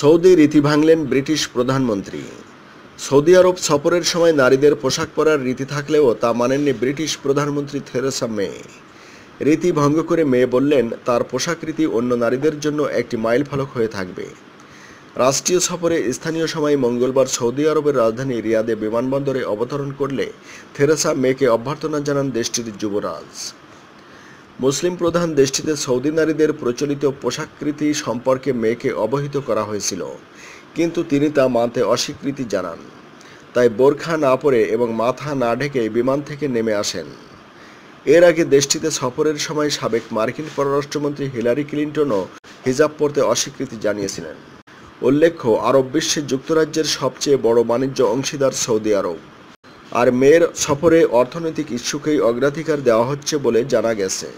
Saudi রীতি ভাঙলেন British প্রধানমন্ত্রী। Saudi আরব সফরের সময় নারীদের পোশাক পরার রীতি থাকলেও তা মানেননি ব্রিটিশ প্রধানমন্ত্রী থেরেসা মে। রীতি ভঙ্গ করে মে বললেন তার পোশাক রীতি অন্য নারীদের জন্য একটি মাইলফলক হয়ে থাকবে। রাষ্ট্রীয় সফরে স্থানীয় সময় মঙ্গলবার সৌদি আরবের রাজধানী রিয়াদে বিমানবন্দরে অবতরণ করলে থেরেসা মেকে অভ্যর্থনা জানান দেশটির যুবরাজ। মুসলিম প্রধান দেশটিতে সৌদি নারীদের প্রচলিত পোশাকরীতি সম্পর্কে মেকে অবহিত করা হয়েছিল, কিন্তু তিনি তা মানতে অস্বীকৃতি জানান। তাই বোরখা না পরে এবং মাথা না ঢেকে বিমান থেকে নেমে আসেন। এর আগে দেশটিতে সফরের সময় সাবেক মার্কিন পররাষ্ট্রমন্ত্রী হিলারি ক্লিন্টনও হিজাব পরতে অস্বীকৃতি জানিয়েছিলেন। উল্লেখ্য, আরব বিশ্বে যুক্তরাজ্যের সবচেয়ে বড় বাণিজ্য অংশীদার সৌদি আরব, আর মেয়ের সফরে অর্থনৈতিক ইস্যুকেই অগ্রাধিকার দেওয়া হচ্ছে বলে জানা গেছে।